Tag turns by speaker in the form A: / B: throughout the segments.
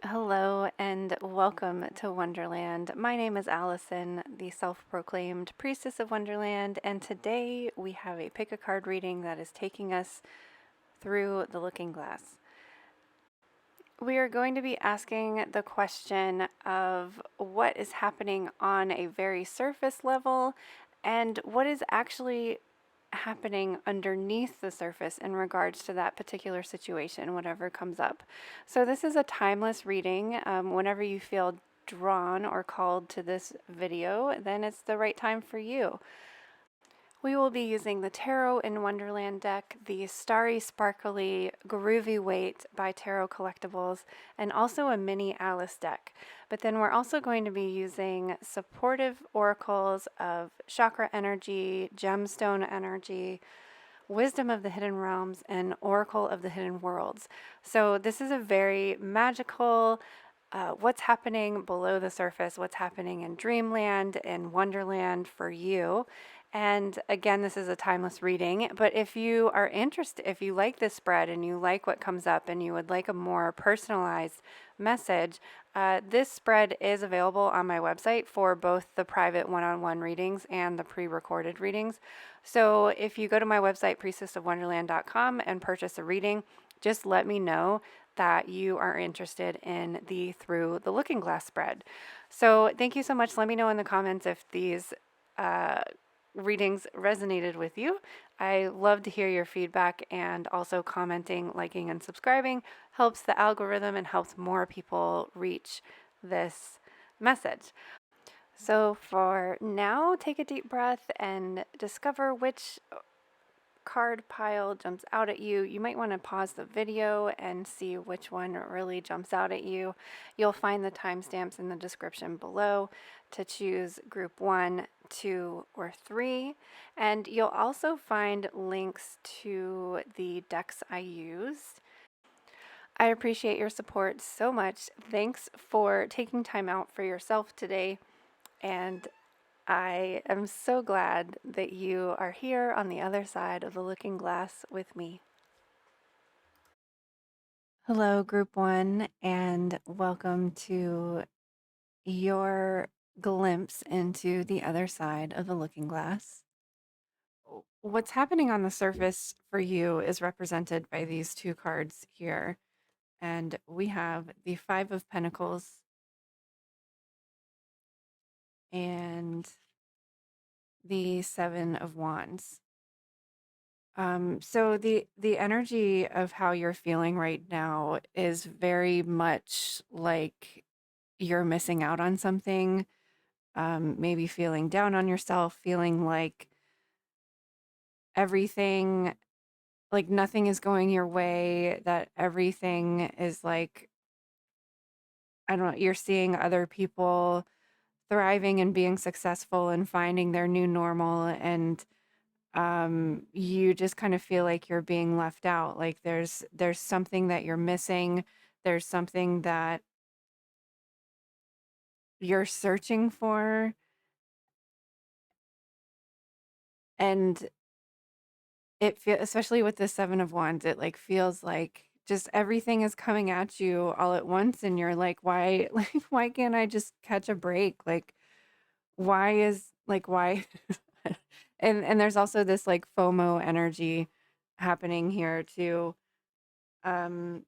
A: Hello and welcome to Wonderland. My name is Allison, the self proclaimed Priestess of Wonderland, and today we have a pick a card reading that is taking us through the looking glass. We are going to be asking the question of what is happening on a very surface level and what is actually happening underneath the surface in regards to that particular situation, whatever comes up. So, this is a timeless reading. Whenever you feel drawn or called to this video, then it's the right time for you. We will be using the Tarot in Wonderland deck, the Starry Sparkly Groovy Waite by Tarot Collectibles, and also a mini Alice deck. But then we're also going to be using supportive oracles of Chakra energy, Gemstone energy, Wisdom of the Hidden Realms, and Oracle of the Hidden Worlds. So this is a very magical, what's happening below the surface, what's happening in Dreamland and Wonderland for you. And again, this is a timeless reading, but if you are interested, if you like this spread and you like what comes up and you would like a more personalized message, this spread is available on my website for both the private one-on-one readings and the pre-recorded readings. So if you go to my website, priestessofwonderland.com, and purchase a reading, just let me know that you are interested in the Through the Looking Glass spread. So thank you so much. Let me know in the comments if these readings resonated with you. I love to hear your feedback, and also commenting, liking, and subscribing helps the algorithm and helps more people reach this message. So for now, take a deep breath and discover which card pile jumps out at you. You might want to pause the video and see which one really jumps out at you. You'll find the timestamps in the description below to choose group 1, 2, or 3. And you'll also find links to the decks I used. I appreciate your support so much. Thanks for taking time out for yourself today. And I am so glad that you are here on the other side of the looking glass with me. Hello, Group 1, and welcome to your glimpse into the other side of the looking glass. What's happening on the surface for you is represented by these two cards here. And we have the Five of Pentacles and the Seven of Wands. So the energy of how you're feeling right now is very much like you're missing out on something. Maybe feeling down on yourself, feeling like everything, like nothing is going your way, that everything is like, I don't know, you're seeing other people thriving and being successful and finding their new normal, and you just kind of feel like you're being left out. Like there's something that you're missing. There's something that you're searching for. And it feels, especially with the Seven of Wands, it like feels like just everything is coming at you all at once, and you're like, why, like, why can't I just catch a break? Like, why is like why? And there's also this like FOMO energy happening here too. Um,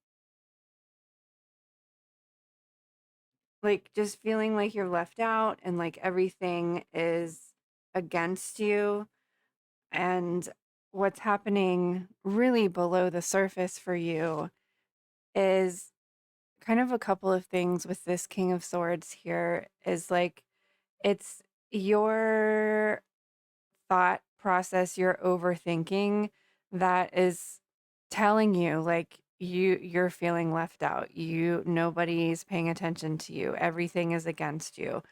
A: like just feeling like you're left out and like everything is against you. And what's happening really below the surface for you is kind of a couple of things with this King of Swords here. Is like it's your thought process, your overthinking that is telling you like you're feeling left out. Nobody's paying attention to you. Everything is against you.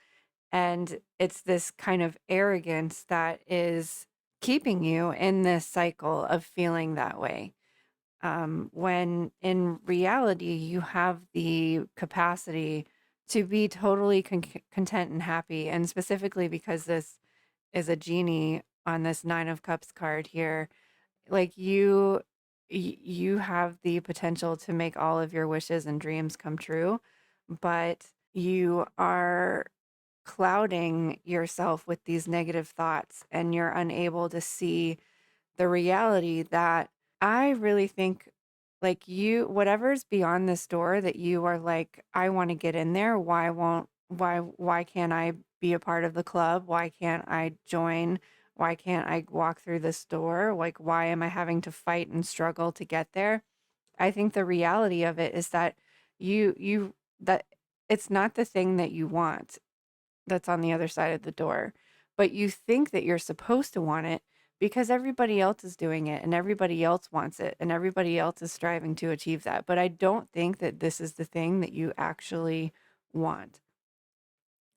A: And it's this kind of arrogance that is keeping you in this cycle of feeling that way. When in reality, you have the capacity to be totally content and happy. And specifically because this is a genie on this Nine of Cups card here, like you have the potential to make all of your wishes and dreams come true. but you are clouding yourself with these negative thoughts and you're unable to see the reality that I really think like whatever's beyond this door that you are like, I want to get in there. Why can't I be a part of the club? Why can't I join? Why can't I walk through this door? Like, why am I having to fight and struggle to get there? I think the reality of it is that that it's not the thing that you want that's on the other side of the door. But you think that you're supposed to want it because everybody else is doing it and everybody else wants it and everybody else is striving to achieve that. But I don't think that this is the thing that you actually want.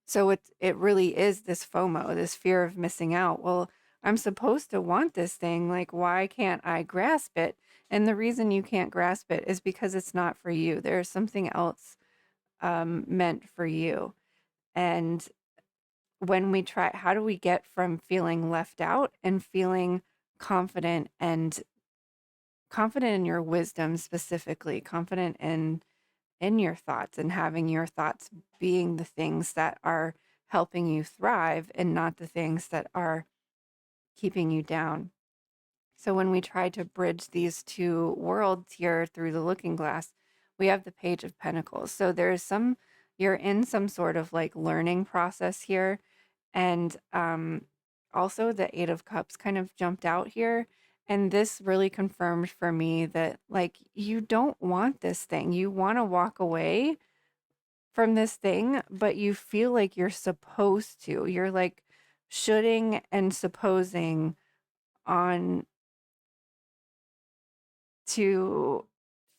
A: So it really is this FOMO, this fear of missing out. Well, I'm supposed to want this thing. Like, why can't I grasp it? And the reason you can't grasp it is because it's not for you. There's something else meant for you. And when we try, how do we get from feeling left out and feeling confident and confident in your wisdom, specifically confident in your thoughts and having your thoughts being the things that are helping you thrive and not the things that are keeping you down? So when we try to bridge these two worlds here through the looking glass, we have the Page of Pentacles. So there's you're in some sort of like learning process here. And also the Eight of Cups kind of jumped out here. And this really confirmed for me that like you don't want this thing. You want to walk away from this thing, but you feel like you're supposed to. You're like shoulding and supposing on to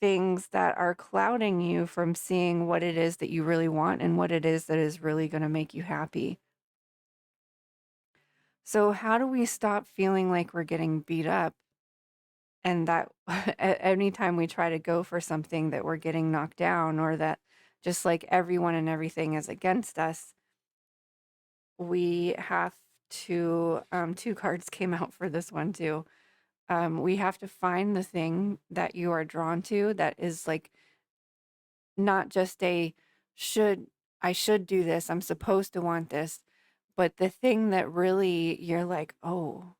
A: things that are clouding you from seeing what it is that you really want and what it is that is really going to make you happy. So, how do we stop feeling like we're getting beat up and that anytime we try to go for something that we're getting knocked down or that just like everyone and everything is against us, we have to, two cards came out for this one too. We have to find the thing that you are drawn to that is like not just a should, I should do this, I'm supposed to want this, but the thing that really you're like, oh,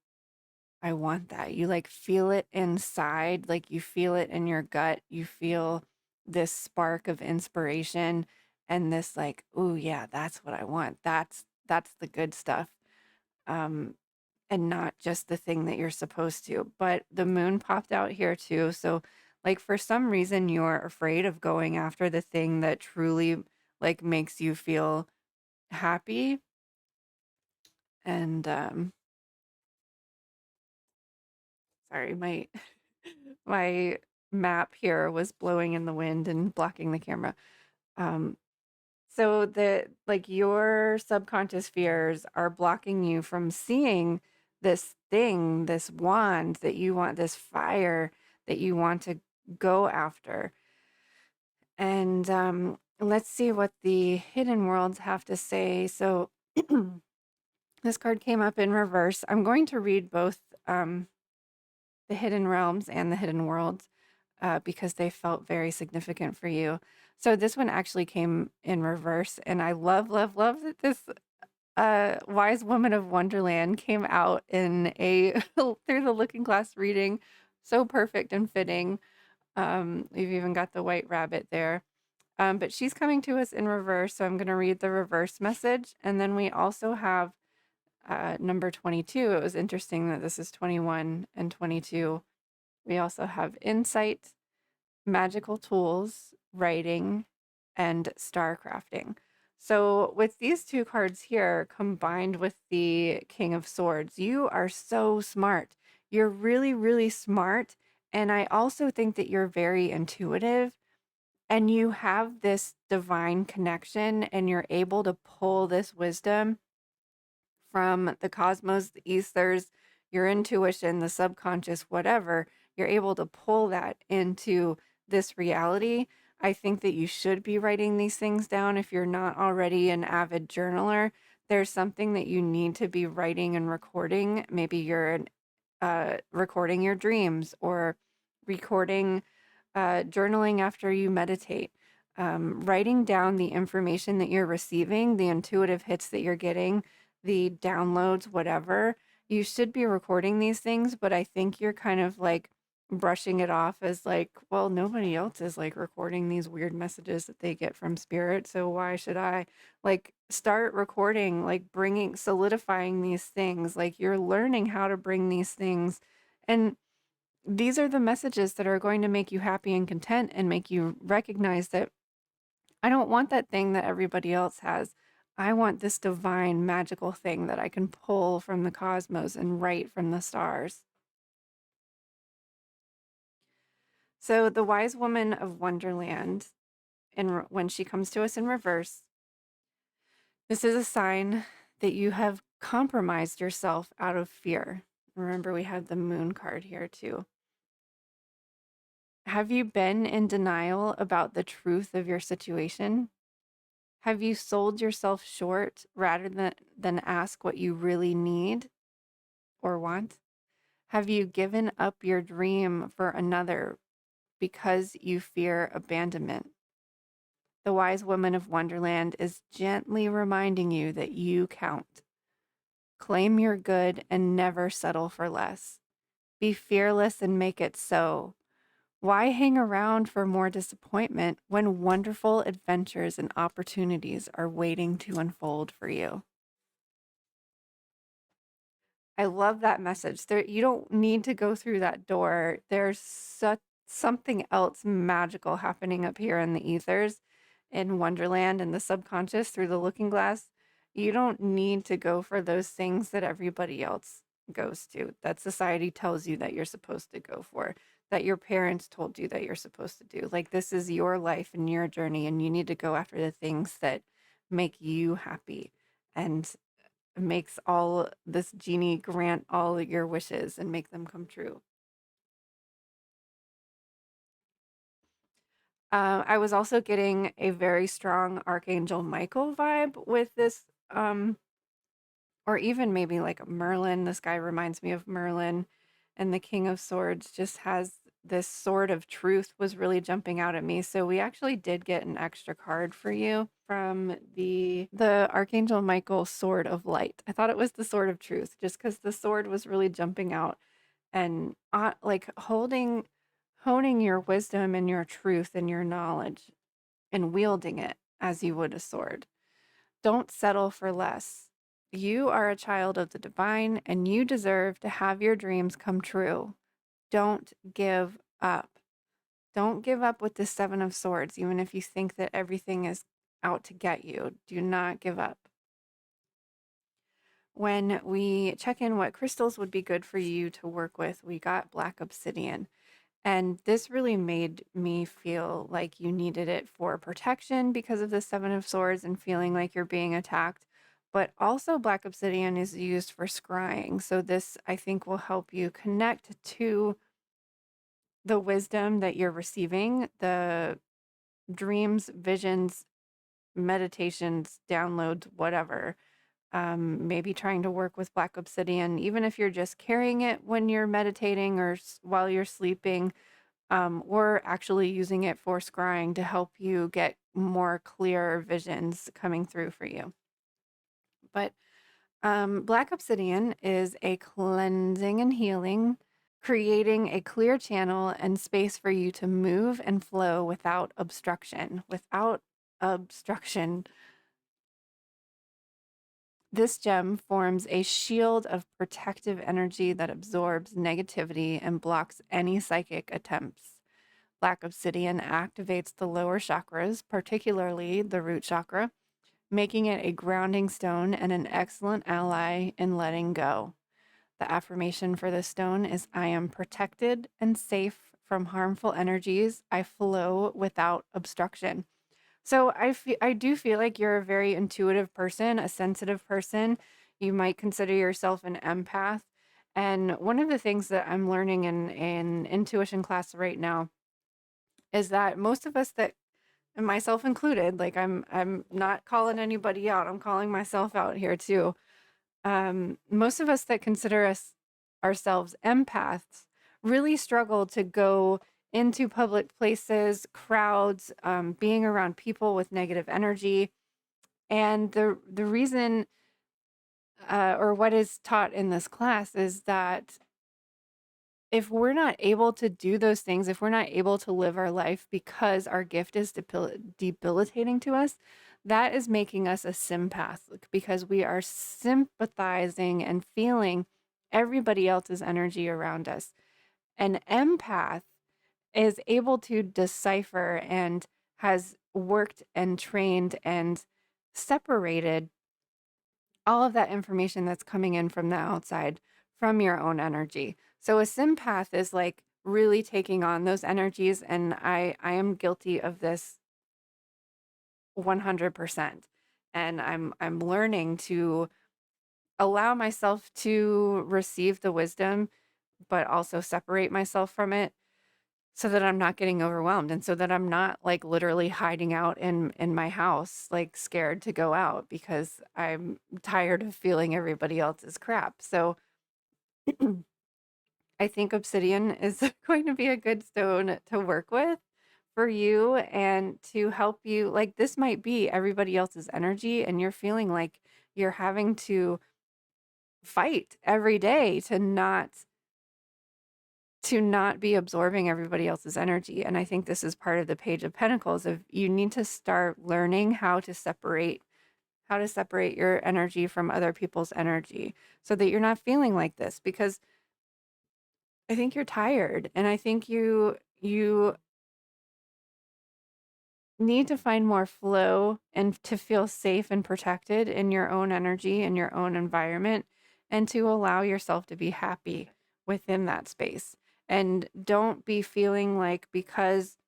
A: I want that. You like feel it inside, like you feel it in your gut. You feel this spark of inspiration and this like, oh yeah, that's what I want. That's the good stuff. Um and not just the thing that you're supposed to. But the moon popped out here too. So like for some reason you're afraid of going after the thing that truly like makes you feel happy. And sorry, my map here was blowing in the wind and blocking the camera. Um, so the like your subconscious fears are blocking you from seeing this thing, this wand that you want, this fire that you want to go after. And let's see what the hidden worlds have to say. So this card came up in reverse. I'm going to read both the hidden realms and the hidden worlds because they felt very significant for you. So this one actually came in reverse, and I love, love, love that this wise woman of Wonderland came out in a through the looking glass reading. So perfect and fitting. We've even got the white rabbit there. But she's coming to us in reverse, so I'm going to read the reverse message. And then we also have number 22. It was interesting that this is 21 and 22. We also have insight, magical tools, writing, and star crafting. So with these two cards here combined with the King of Swords, you are so smart. You're really, really smart. And I also think that you're very intuitive and you have this divine connection and you're able to pull this wisdom from the cosmos, the ethers, your intuition, the subconscious, whatever, you're able to pull that into this reality. I think that you should be writing these things down if you're not already an avid journaler. There's something that you need to be writing and recording. Maybe you're recording your dreams or recording journaling after you meditate. writing down the information that you're receiving, the intuitive hits that you're getting, the downloads, whatever. You should be recording these things, but I think you're kind of like brushing it off as like, well, nobody else is like recording these weird messages that they get from spirit. So why should I? Like, start recording, like solidifying these things. Like, you're learning how to bring these things. And these are the messages that are going to make you happy and content and make you recognize that I don't want that thing that everybody else has. I want this divine magical thing that I can pull from the cosmos and write from the stars. So the wise woman of Wonderland, when she comes to us in reverse, this is a sign that you have compromised yourself out of fear. Remember, we have the moon card here too. Have you been in denial about the truth of your situation? Have you sold yourself short rather than ask what you really need or want? Have you given up your dream for another because you fear abandonment? The wise woman of Wonderland is gently reminding you that you count. Claim your good and never settle for less. Be fearless and make it so. Why hang around for more disappointment when wonderful adventures and opportunities are waiting to unfold for you? I love that message. There, you don't need to go through that door. There's something else magical happening up here in the ethers, in Wonderland, in the subconscious through the looking glass. You don't need to go for those things that everybody else goes to, that society tells you that you're supposed to go for, that your parents told you that you're supposed to do. Like, this is your life and your journey, and you need to go after the things that make you happy. And makes all this genie grant all your wishes and make them come true. I was also getting a very strong Archangel Michael vibe with this, or even maybe like Merlin. This guy reminds me of Merlin, and the King of Swords just has this sword of truth was really jumping out at me. So we actually did get an extra card for you from the Archangel Michael Sword of Light. I thought it was the Sword of Truth just because the sword was really jumping out, and like honing your wisdom and your truth and your knowledge and wielding it as you would a sword. Don't settle for less. You are a child of the divine and you deserve to have your dreams come true. Don't give up. Don't give up with the Seven of Swords, even if you think that everything is out to get you. Do not give up. When we check in what crystals would be good for you to work with, we got black obsidian. And this really made me feel like you needed it for protection because of the Seven of Swords and feeling like you're being attacked. But also, black obsidian is used for scrying. So, this I think will help you connect to the wisdom that you're receiving, the dreams, visions, meditations, downloads, whatever. Maybe trying to work with black obsidian, even if you're just carrying it when you're meditating or while you're sleeping, or actually using it for scrying to help you get more clear visions coming through for you. But black obsidian is a cleansing and healing, creating a clear channel and space for you to move and flow without obstruction. Without obstruction. This gem forms a shield of protective energy that absorbs negativity and blocks any psychic attempts. Black obsidian activates the lower chakras, particularly the root chakra, making it a grounding stone and an excellent ally in letting go. The affirmation for this stone is I am protected and safe from harmful energies. I flow without obstruction. So I do feel like you're a very intuitive person, a sensitive person. You might consider yourself an empath. And one of the things that I'm learning in intuition class right now is that most of us that, and myself included, like I'm not calling anybody out. I'm calling myself out here too. Most of us that consider us ourselves empaths really struggle to go into public places, crowds, being around people with negative energy. And the reason, or what is taught in this class, is that if we're not able to do those things, if we're not able to live our life because our gift is debilitating to us, that is making us a sympath, because we are sympathizing and feeling everybody else's energy around us. An empath is able to decipher and has worked and trained and separated all of that information that's coming in from the outside from your own energy. So a sympath is like really taking on those energies, and I am guilty of this 100%. And I'm learning to allow myself to receive the wisdom but also separate myself from it, so that I'm not getting overwhelmed, and so that I'm not like literally hiding out in my house, like scared to go out because I'm tired of feeling everybody else's crap. So I think obsidian is going to be a good stone to work with for you and to help you. Like, this might be everybody else's energy, and you're feeling like you're having to fight every day to not be absorbing everybody else's energy. And I think this is part of the Page of Pentacles of you need to start learning how to separate your energy from other people's energy, so that you're not feeling like this, because I think you're tired, and I think you need to find more flow and to feel safe and protected in your own energy and your own environment, and to allow yourself to be happy within that space. And don't be feeling like because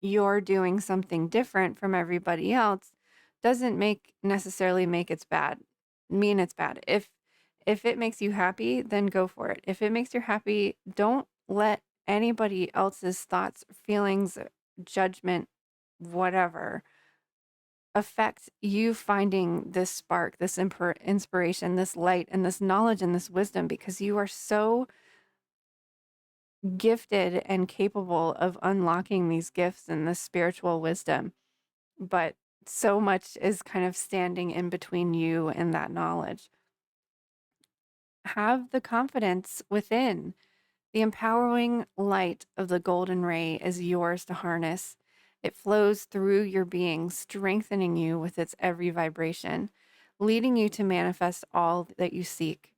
A: you're doing something different from everybody else doesn't make necessarily make it's bad mean it's bad. If it makes you happy, then go for it. If it makes you happy, don't let anybody else's thoughts, feelings, judgment, whatever, affect you finding this spark, this inspiration, this light, and this knowledge and this wisdom, because you are so gifted and capable of unlocking these gifts and this spiritual wisdom. But so much is kind of standing in between you and that knowledge. Have the confidence within. The empowering light of the golden ray is yours to harness. It flows through your being, strengthening you with its every vibration, leading you to manifest all that you seek.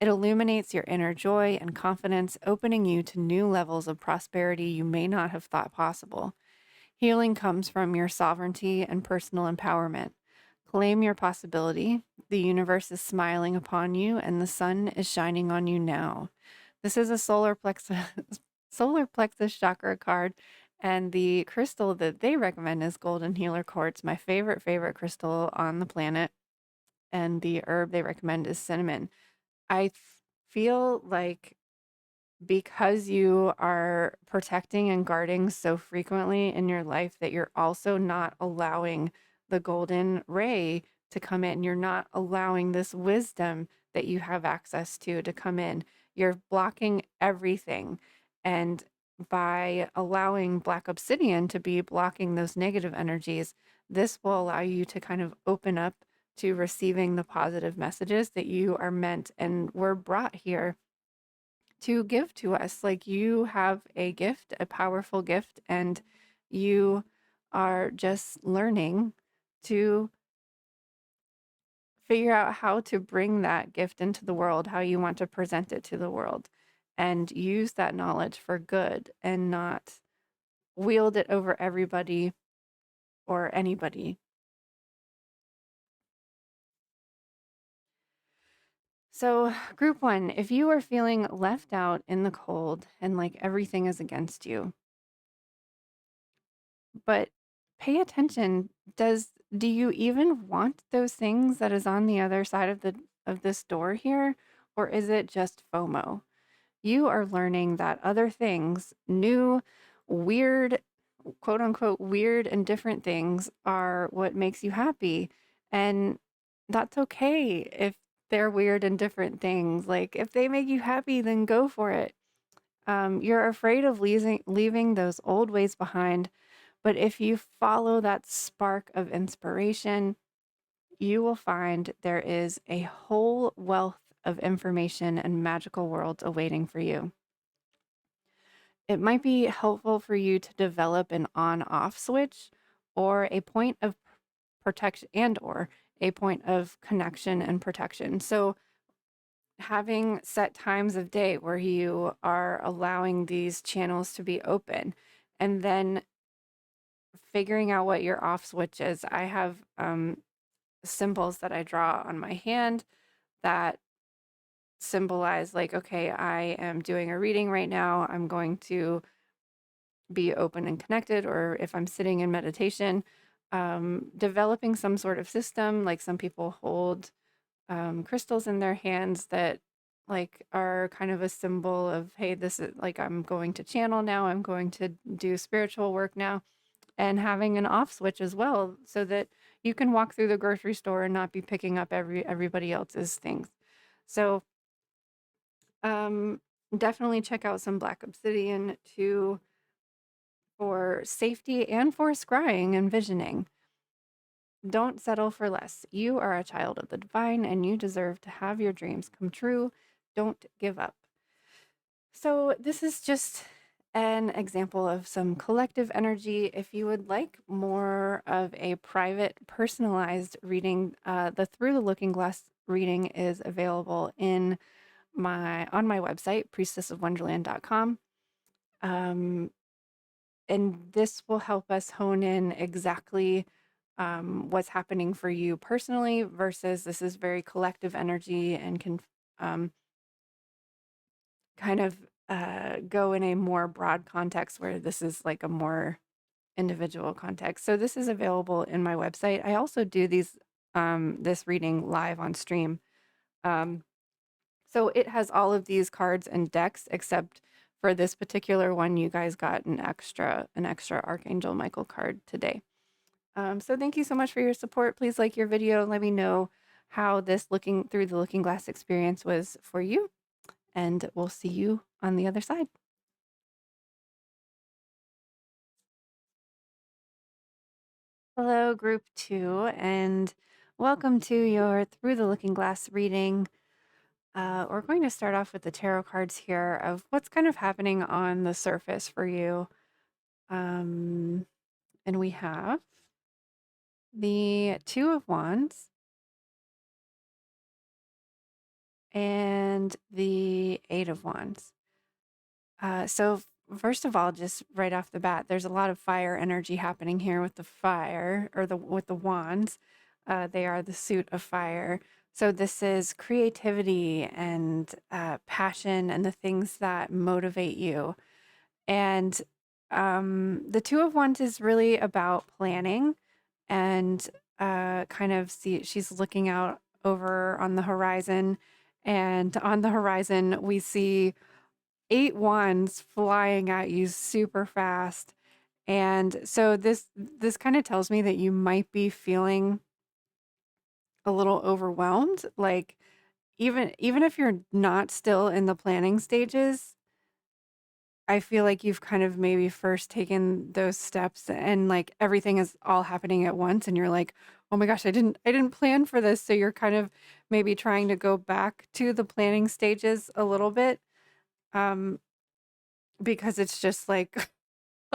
A: It illuminates your inner joy and confidence, opening you to new levels of prosperity you may not have thought possible. Healing comes from your sovereignty and personal empowerment. Claim your possibility. The universe is smiling upon you, and the sun is shining on you now. This is a solar plexus solar plexus chakra card, and the crystal that they recommend is golden healer quartz, my favorite crystal on the planet. And the herb they recommend is cinnamon. I feel like because you are protecting and guarding so frequently in your life, that you're also not allowing the golden ray to come in. You're not allowing this wisdom that you have access to come in. You're blocking everything. And by allowing black obsidian to be blocking those negative energies, this will allow you to kind of open up to receiving the positive messages that you are meant and were brought here to give to us. Like, you have a gift, a powerful gift, and you are just learning to figure out how to bring that gift into the world, how you want to present it to the world, and use that knowledge for good and not wield it over everybody or anybody. So, group one, if you are feeling left out in the cold and like everything is against you, but pay attention, do you even want those things that is on the other side of this door here, or is it just FOMO? You are learning that other things, new, weird, quote unquote, weird and different things are what makes you happy. And that's okay if they're weird and different things. Like, if they make you happy, then go for it. You're afraid of leaving those old ways behind, but if you follow that spark of inspiration, you will find there is a whole wealth of information and magical worlds awaiting for you. It might be helpful for you to develop an on-off switch or a point of protection and or a point of connection and protection. So having set times of day where you are allowing these channels to be open and then figuring out what your off switch is. I have symbols that I draw on my hand that symbolize like, okay, I am doing a reading right now. I'm going to be open and connected, or if I'm sitting in meditation, developing some sort of system. Like some people hold crystals in their hands that like are kind of a symbol of, hey, this is like I'm going to channel now, I'm going to do spiritual work now, and having an off switch as well so that you can walk through the grocery store and not be picking up everybody else's things. So um definitely check out some black obsidian to for safety and for scrying and visioning. Don't settle for less. You are a child of the divine and you deserve to have your dreams come true. Don't give up. So, this is just an example of some collective energy. If you would like more of a private, personalized reading, the Through the Looking Glass reading is available on my website, priestessofwonderland.com. And this will help us hone in exactly what's happening for you personally versus this is very collective energy and can um, kind of go in a more broad context where this is like a more individual context. So this is available in my website. I also do this reading live on stream. Um, so it has all of these cards and decks, except for this particular one, you guys got an extra Archangel Michael card today. So thank you so much for your support. Please like your video. Let me know how this looking through the looking glass experience was for you. And we'll see you on the other side. Hello, group 2, and welcome to your Through the Looking Glass reading. We're going to start off with the tarot cards here of what's kind of happening on the surface for you. And we have the Two of Wands and the Eight of Wands. So first of all, just right off the bat, there's a lot of fire energy happening here with the fire or with the wands. They are the suit of fire. So this is creativity and passion and the things that motivate you. And the Two of Wands is really about planning and kind of she's looking out over on the horizon. And on the horizon, we see 8 wands flying at you super fast. And so this kind of tells me that you might be feeling a little overwhelmed. Like even if you're not still in the planning stages, I feel like you've kind of maybe first taken those steps and like everything is all happening at once and you're like, "Oh my gosh, I didn't plan for this." So you're kind of maybe trying to go back to the planning stages a little bit. Um because it's just like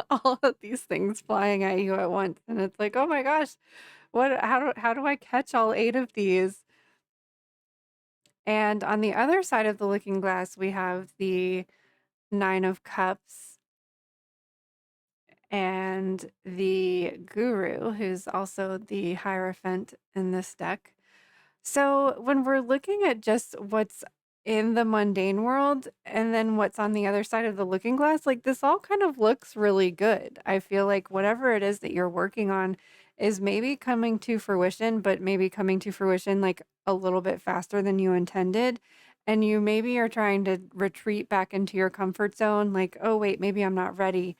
A: all of these things flying at you at once and it's like, "Oh my gosh, how do I catch all 8 of these?" And on the other side of the looking glass, we have the 9 of cups and the guru, who's also the hierophant in this deck. So when we're looking at just what's in the mundane world and then what's on the other side of the looking glass, like this all kind of looks really good. I feel like whatever it is that you're working on is maybe coming to fruition, but maybe coming to fruition like a little bit faster than you intended. And you maybe are trying to retreat back into your comfort zone, like, oh, wait, maybe I'm not ready.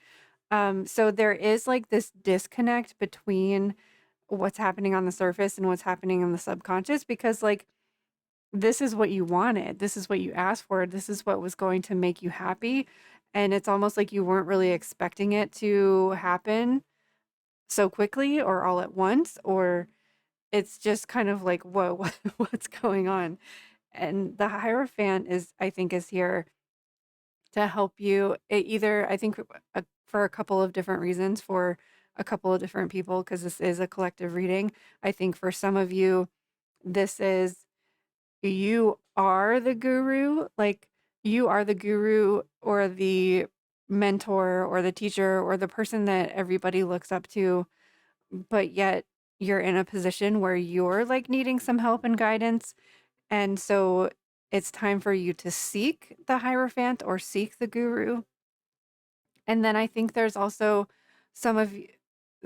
A: So there is like this disconnect between what's happening on the surface and what's happening in the subconscious because like this is what you wanted, this is what you asked for, this is what was going to make you happy, and it's almost like you weren't really expecting it to happen so quickly or all at once, or it's just kind of like, whoa, what's going on? And the Hierophant is, I think, is here to help you. Either, I think, for a couple of different reasons for a couple of different people, because this is a collective reading. I think for some of you, this is, you are the guru, like you are the guru or the mentor or the teacher or the person that everybody looks up to, but yet you're in a position where you're like needing some help and guidance. And so it's time for you to seek the Hierophant or seek the guru. And then I think there's also some of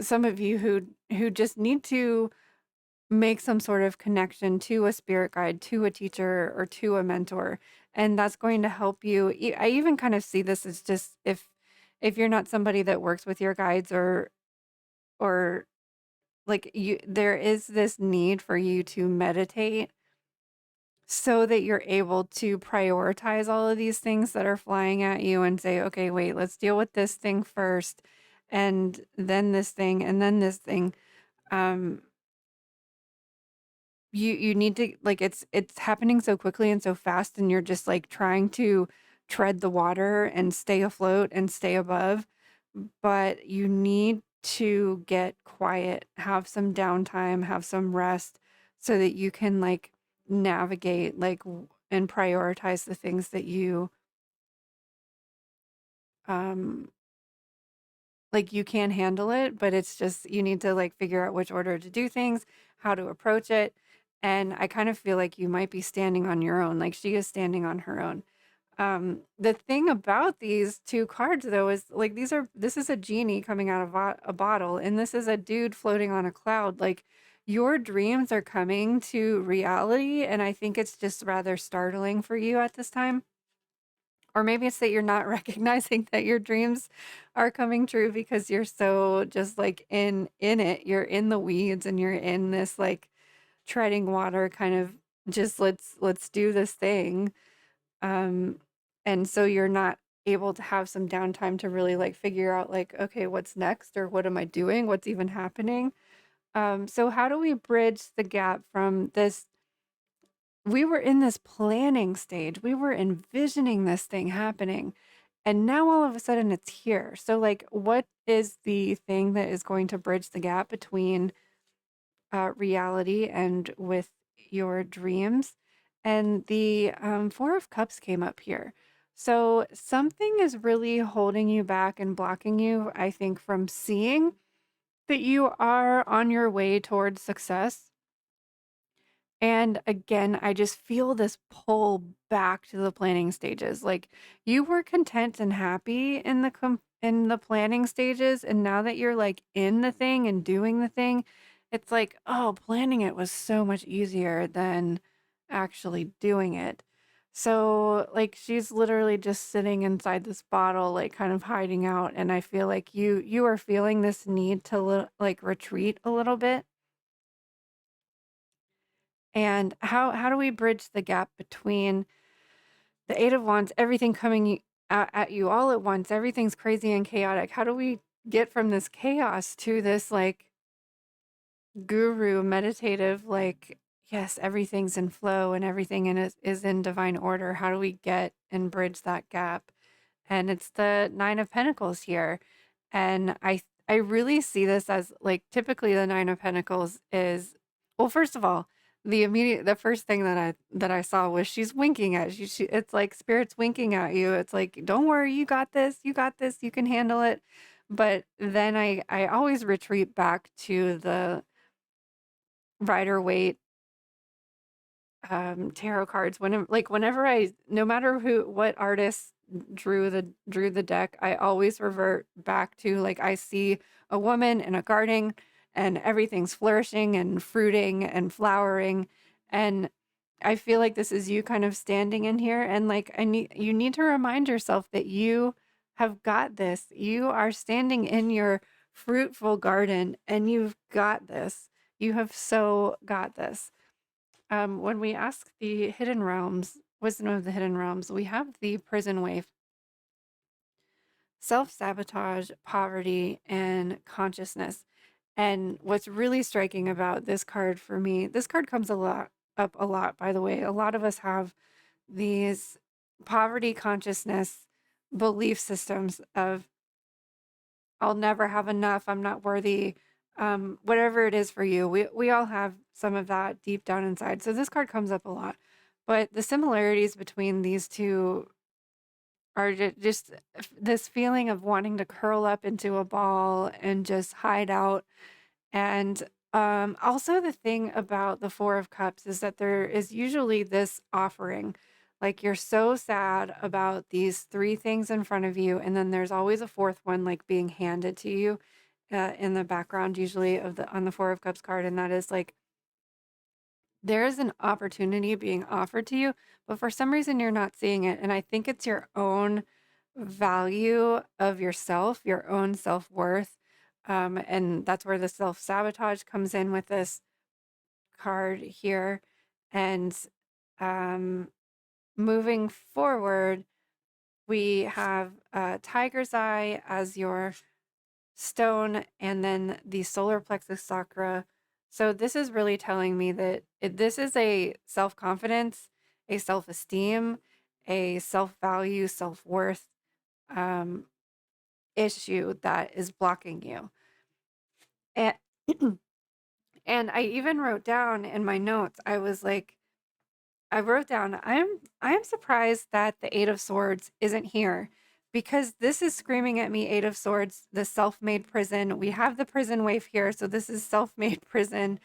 A: some of you who just need to make some sort of connection to a spirit guide, to a teacher, or to a mentor. And that's going to help you. I even kind of see this as just, if you're not somebody that works with your guides, or like you, there is this need for you to meditate so that you're able to prioritize all of these things that are flying at you and say, okay, wait, let's deal with this thing first, and then this thing, and then this thing. Um, you need to, like, it's happening so quickly and so fast, and you're just like trying to tread the water and stay afloat and stay above, but you need to get quiet, have some downtime, have some rest, so that you can like navigate, like, and prioritize the things that you um like, you can handle it, but it's just you need to like figure out which order to do things, how to approach it. And I kind of feel like you might be standing on your own, like she is standing on her own. The thing about these two cards though is like, this is a genie coming out of a bottle, and this is a dude floating on a cloud. Like, your dreams are coming to reality, and I think it's just rather startling for you at this time. Or maybe it's that you're not recognizing that your dreams are coming true because you're so just like in it. You're in the weeds and you're in this like treading water kind of, just let's do this thing. Um and so you're not able to have some downtime to really like figure out like, okay, what's next, or what am I doing? What's even happening? So how do we bridge the gap from this? We were in this planning stage. We were envisioning this thing happening. And now all of a sudden it's here. So, like, what is the thing that is going to bridge the gap between reality and with your dreams? And the Four of Cups came up here. So, something is really holding you back and blocking you, I think, from seeing that you are on your way towards success. And again, I just feel this pull back to the planning stages. Like, you were content and happy in the in the planning stages, and now that you're like in the thing and doing the thing, it's like, oh, planning it was so much easier than actually doing it. So, like, she's literally just sitting inside this bottle, like kind of hiding out, and I feel like you are feeling this need to like retreat a little bit. And how do we bridge the gap between the Eight of Wands, everything coming at you all at once, everything's crazy and chaotic? How do we get from this chaos to this like guru meditative, like, yes, everything's in flow and everything is in divine order? How do we get and bridge that gap? And it's the Nine of Pentacles here. And I really see this as like, typically the Nine of Pentacles is, well, first of all, the first thing that I saw was she's winking at you. It's like spirit's winking at you. It's like, don't worry, you got this, you got this, you can handle it. But then I always retreat back to the Rider Waite tarot cards. Whenever I, no matter what artist drew the deck, I always revert back to, like, I see a woman in a garden and everything's flourishing and fruiting and flowering, and I feel like this is you kind of standing in here, and like, you need to remind yourself that you have got this. You are standing in your fruitful garden and you've got this. You have so got this. When we ask the hidden realms, wisdom of the hidden realms, we have the prison waif. self-sabotage, poverty, and consciousness. And what's really striking about this card for me, this card comes up a lot, by the way. A lot of us have these poverty consciousness belief systems of I'll never have enough, I'm not worthy, whatever it is for you. We all have some of that deep down inside. So this card comes up a lot. But the similarities between these two are just this feeling of wanting to curl up into a ball and just hide out. And also, the thing about the Four of Cups is that there is usually this offering. Like you're so sad about these three things in front of you, and then there's always a fourth one like being handed to you in the background, usually of the on the Four of Cups card, and that is like there is an opportunity being offered to you, but for some reason you're not seeing it. And I think it's your own value of yourself, your own self worth. And that's where the self sabotage comes in with this card here. And um, moving forward, we have Tiger's Eye as your stone and then the solar plexus chakra. So this is really telling me that this is a self-confidence, a self-esteem, a self-value, self-worth um, issue that is blocking you. And and I even wrote down in my notes, I was like, I wrote down, I am surprised that the Eight of Swords isn't here because this is screaming at me, Eight of Swords, the self-made prison. We have the prison wave here, so this is self-made prison.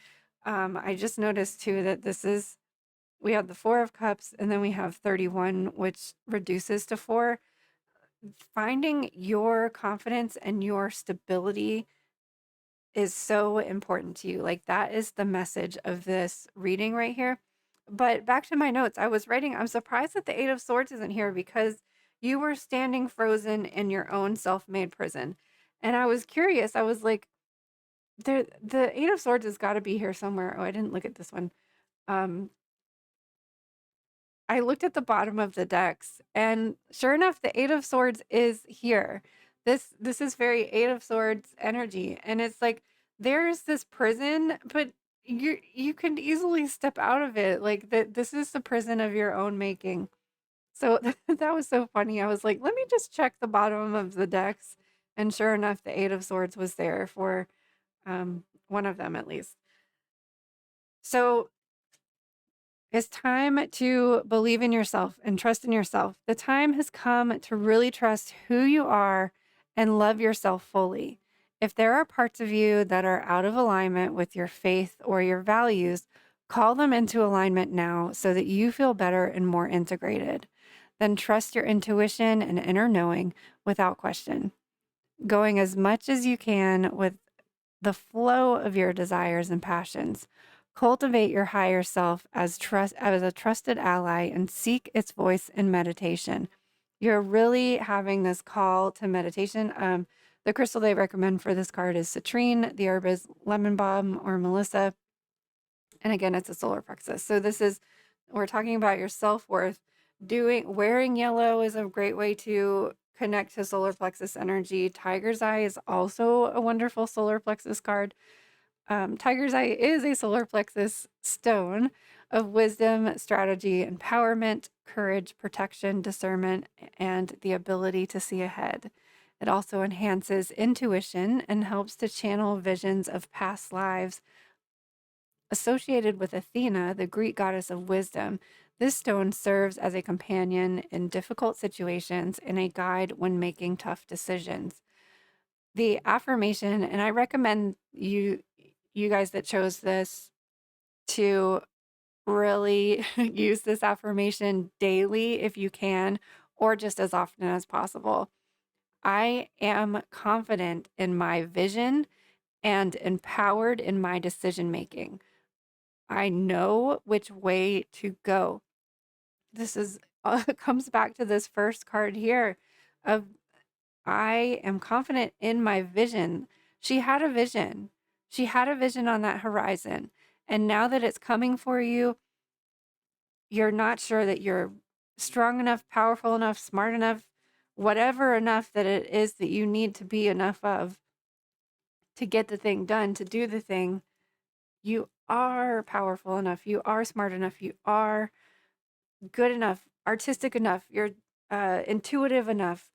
A: I just noticed too that we have the Four of Cups and then we have 31, which reduces to 4. Finding your confidence and your stability is so important to you. Like that is the message of this reading right here. But back to my notes, I was writing, I'm surprised that the Eight of Swords isn't here because you were standing frozen in your own self-made prison. And I was curious. I was like, the Eight of Swords has got to be here somewhere. Oh, I didn't look at this one. Um, I looked at the bottom of the decks, and sure enough, the Eight of Swords is here. This is very Eight of Swords energy, and it's like there's this prison, but you can easily step out of it. Like that, this is the prison of your own making. So that was so funny. I was like, let me just check the bottom of the decks, and sure enough, the Eight of Swords was there for one of them at least. So it's time to believe in yourself and trust in yourself. The time has come to really trust who you are and love yourself fully. If there are parts of you that are out of alignment with your faith or your values, call them into alignment now so that you feel better and more integrated. Then trust your intuition and inner knowing without question, going as much as you can with the flow of your desires and passions. Cultivate your higher self as a trusted ally and seek its voice in meditation. You're really having this call to meditation. The crystal they recommend for this card is citrine. The herb is lemon balm or melissa. And again, it's a solar plexus. So we're talking about your self-worth. Wearing yellow is a great way to connect to solar plexus energy. Tiger's Eye is also a wonderful solar plexus card. Tiger's Eye is a solar plexus stone of wisdom, strategy, empowerment, courage, protection, discernment, and the ability to see ahead. It also enhances intuition and helps to channel visions of past lives. Associated with Athena, the Greek goddess of wisdom, this stone serves as a companion in difficult situations and a guide when making tough decisions. The affirmation, and I recommend you guys that chose this to really use this affirmation daily if you can, or just as often as possible. I am confident in my vision and empowered in my decision making. I know which way to go. This is comes back to this first card here of I am confident in my vision. She had a vision. She had a vision on that horizon. And now that it's coming for you, you're not sure that you're strong enough, powerful enough, smart enough, whatever enough that it is that you need to be enough of to get the thing done, to do the thing, you are powerful enough, you are smart enough, you are good enough, artistic enough, you're intuitive enough.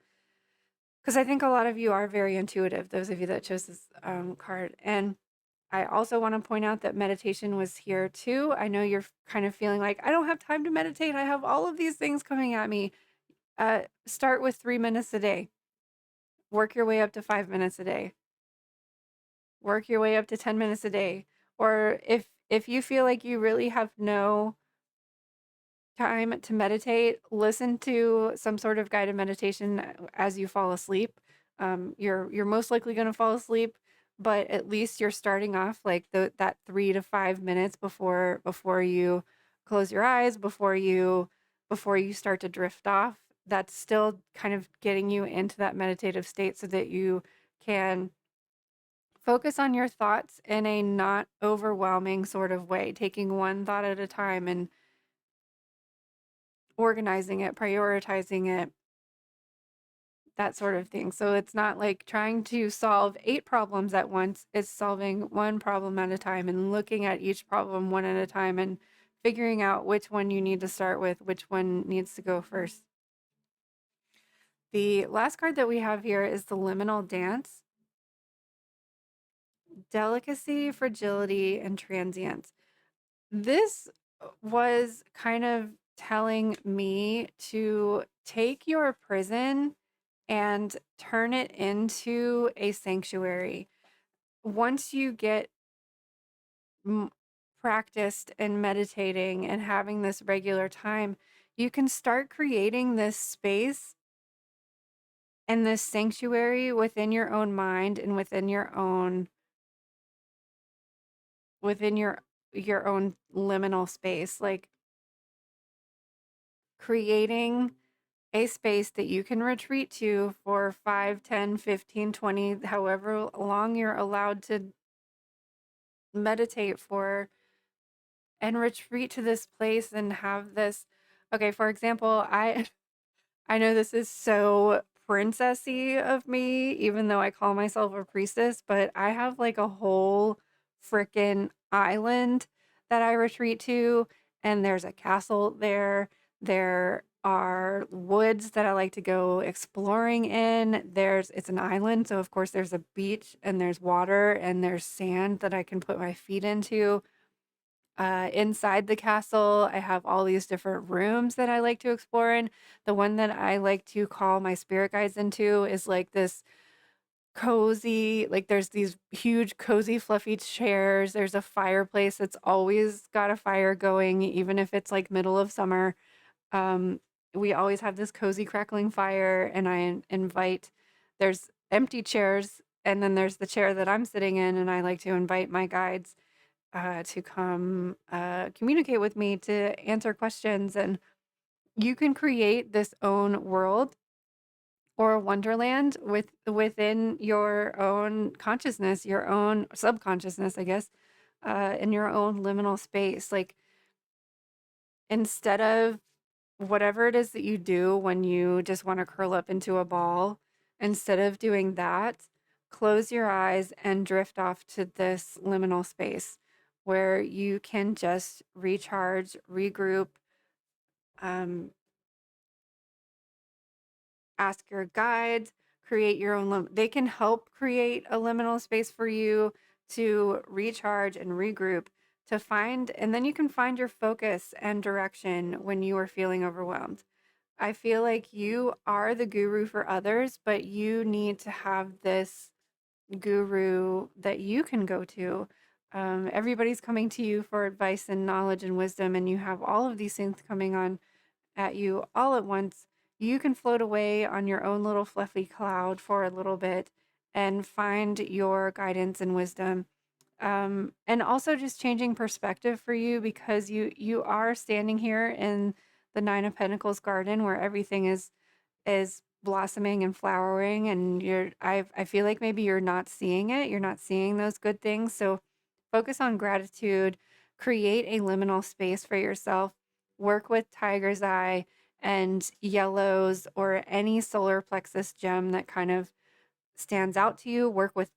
A: Because I think a lot of you are very intuitive, those of you that chose this card. And I also want to point out that meditation was here too. I know you're kind of feeling like, I don't have time to meditate. I have all of these things coming at me. Start with 3 minutes a day. Work your way up to 5 minutes a day. Work your way up to 10 minutes a day. Or if you feel like you really have no time to meditate, listen to some sort of guided meditation as you fall asleep. You're most likely going to fall asleep, but at least you're starting off like that 3 to 5 minutes before you close your eyes, before you start to drift off. That's still kind of getting you into that meditative state so that you can focus on your thoughts in a not overwhelming sort of way, taking one thought at a time and organizing it, prioritizing it, that sort of thing. So it's not like trying to solve 8 problems at once. It's solving one problem at a time and looking at each problem one at a time and figuring out which one you need to start with, which one needs to go first. The last card that we have here is the liminal dance. Delicacy, fragility, and transience. This was kind of telling me to take your prison and turn it into a sanctuary. Once you get practiced and meditating and having this regular time, you can start creating this space and this sanctuary within your own mind and within your own liminal space, like creating a space that you can retreat to for 5, 10, 15, 20, however long you're allowed to meditate for, and retreat to this place and have this. Okay, for example, I know this is so princessy of me, even though I call myself a priestess, but I have like a whole freaking island that I retreat to, and there's a castle there. There are woods that I like to go exploring in. It's an island, so of course there's a beach and there's water and there's sand that I can put my feet into. Inside the castle, I have all these different rooms that I like to explore in. The one that I like to call my spirit guides into is like this cozy, like there's these huge, cozy, fluffy chairs. There's a fireplace that's always got a fire going, even if it's like middle of summer. Um, we always have this cozy, crackling fire, and there's empty chairs, and then there's the chair that I'm sitting in, and I like to invite my guides to come communicate with me to answer questions. And you can create this own world or wonderland within your own consciousness, your own subconsciousness, I guess, in your own liminal space. Like instead of whatever it is that you do when you just want to curl up into a ball, instead of doing that, close your eyes and drift off to this liminal space where you can just recharge, regroup, um, ask your guides, create your own they can help create a liminal space for you to recharge and regroup to find, and then you can find your focus and direction when you are feeling overwhelmed. I feel like you are the guru for others, but you need to have this guru that you can go to. Everybody's coming to you for advice and knowledge and wisdom, and you have all of these things coming on at you all at once. You can float away on your own little fluffy cloud for a little bit and find your guidance and wisdom. And also just changing perspective for you, because you are standing here in the Nine of Pentacles garden where everything is blossoming and flowering, and I feel like maybe you're not seeing it. You're not seeing those good things. So focus on gratitude, create a liminal space for yourself, work with Tiger's Eye, and yellows or any solar plexus gem that kind of stands out to you. Work with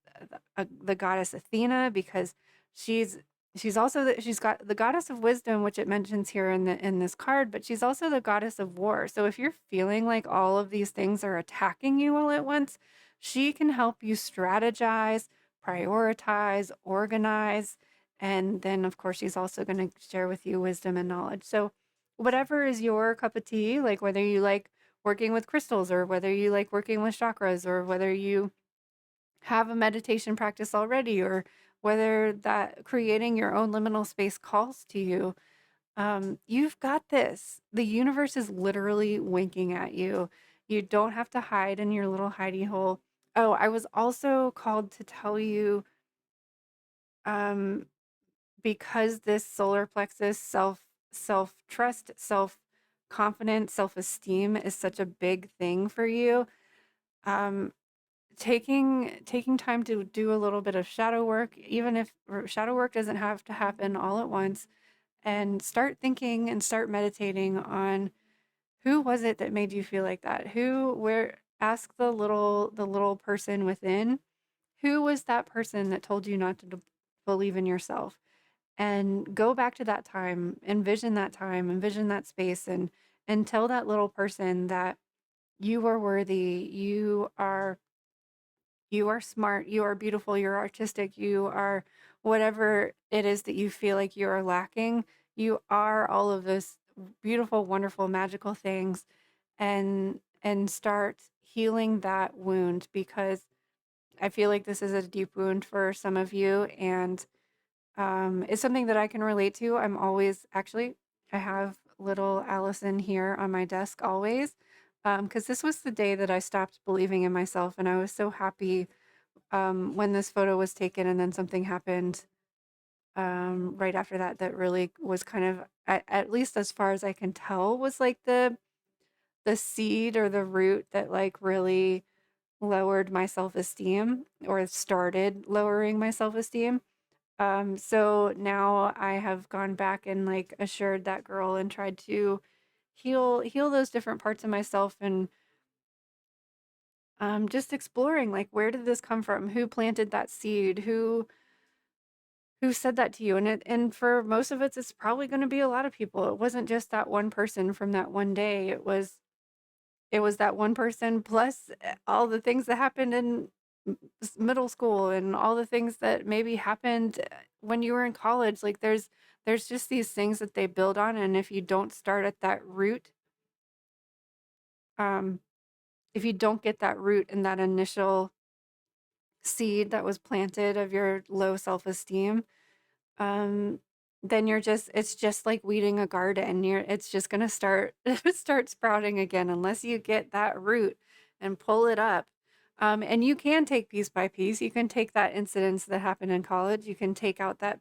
A: the goddess Athena, because she's she's got the goddess of wisdom, which it mentions here in this card, but she's also the goddess of war. So if you're feeling like all of these things are attacking you all at once, she can help you strategize, prioritize, organize, and then of course she's also going to share with you wisdom and knowledge. So whatever is your cup of tea, like whether you like working with crystals or whether you like working with chakras or whether you have a meditation practice already or whether that creating your own liminal space calls to you, you've got this. The universe is literally winking at you. You don't have to hide in your little hidey hole. Oh, I was also called to tell you, um, because this solar plexus self trust, self confidence, self esteem is such a big thing for you. Um, taking time to do a little bit of shadow work, even if shadow work doesn't have to happen all at once, and start thinking and start meditating on who was it that made you feel like that? Who, where, ask the little person within, who was that person that told you not to believe in yourself? And go back to that time, envision that space, and tell that little person that you are worthy, you are smart, you are beautiful, you're artistic, you are whatever it is that you feel like you are lacking. You are all of those beautiful, wonderful, magical things, and start healing that wound, because I feel like this is a deep wound for some of you, and it's something that I can relate to. I'm always actually, I have little Allison here on my desk always, because this was the day that I stopped believing in myself, and I was so happy when this photo was taken, and then something happened right after that that really was kind of, at least as far as I can tell, was like the seed or the root that like really lowered my self-esteem or started lowering my self-esteem. So now I have gone back and like assured that girl and tried to heal those different parts of myself, and just exploring like, where did this come from? Who planted that seed? Who said that to you? And for most of it's probably going to be a lot of people. It wasn't just that one person from that one day. It was that one person plus all the things that happened in middle school and all the things that maybe happened when you were in college. Like there's just these things that they build on, and if you don't start at that root, um if you don't get that root and that initial seed that was planted of your low self-esteem, um, then it's just like weeding a garden. It's just gonna start start sprouting again unless you get that root and pull it up. And you can take piece by piece. You can take that incidents that happened in college. You can take out that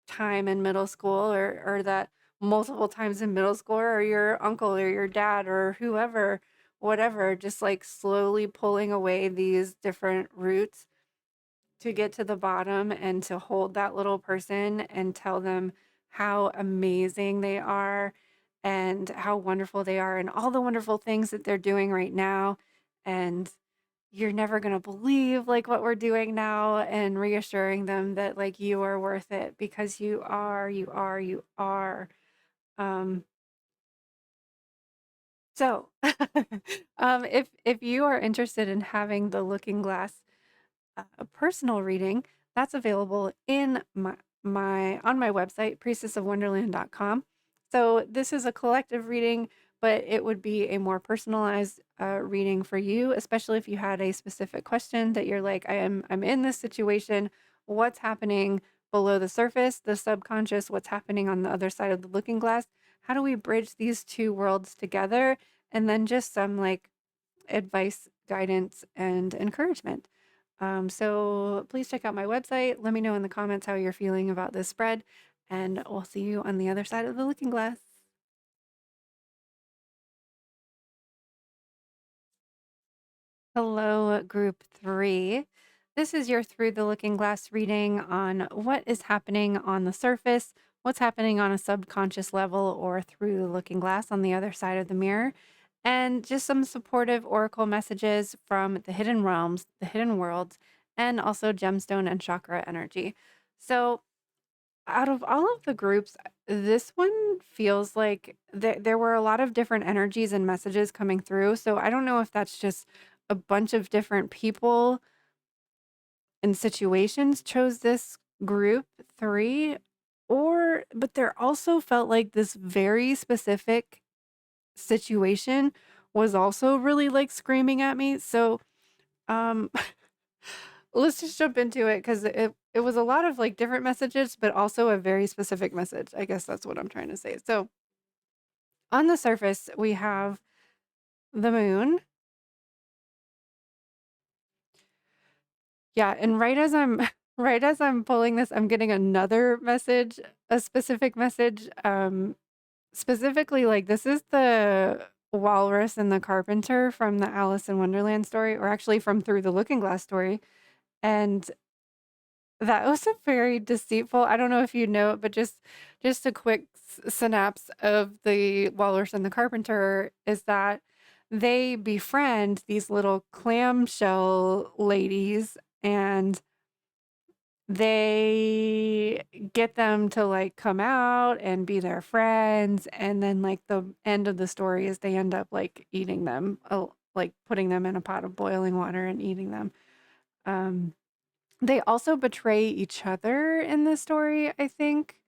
A: time in middle school, or that multiple times in middle school, or your uncle or your dad or whoever, whatever, just like slowly pulling away these different roots to get to the bottom and to hold that little person and tell them how amazing they are and how wonderful they are and all the wonderful things that they're doing right now. And you're never going to believe like what we're doing now, and reassuring them that like you are worth it, because you are. Um, so if you are interested in having the looking glass a personal reading, that's available in my on my website, priestessofwonderland.com. So this is a collective reading, but it would be a more personalized reading for you, especially if you had a specific question that you're like, I'm in this situation. What's happening below the surface, the subconscious? What's happening on the other side of the looking glass? How do we bridge these two worlds together? And then just some like advice, guidance, and encouragement. So please check out my website. Let me know in the comments how you're feeling about this spread, and we'll see you on the other side of the looking glass. Hello, group 3. This is your Through the Looking Glass reading on what is happening on the surface, what's happening on a subconscious level or through the looking glass on the other side of the mirror, and just some supportive oracle messages from the hidden realms, the hidden worlds, and also gemstone and chakra energy. So, out of all of the groups, this one feels like there were a lot of different energies and messages coming through. So, I don't know if that's just a bunch of different people and situations chose this group three, or, but there also felt like this very specific situation was also really like screaming at me. So, um, let's just jump into it because it was a lot of like different messages, but also a very specific message. I guess that's what I'm trying to say. So, on the surface, we have the moon. Yeah, and right as I'm right as I'm pulling this, I'm getting another message, a specific message. Specifically, like this is the walrus and the carpenter from the Alice in Wonderland story, or actually from Through the Looking Glass story. And that was a very deceitful. I don't know if you know it, but just a quick synapse of the walrus and the carpenter is that they befriend these little clamshell ladies, and they get them to like come out and be their friends, and then like the end of the story is they end up like eating them, like putting them in a pot of boiling water and eating them. um they also betray each other in the story, I think.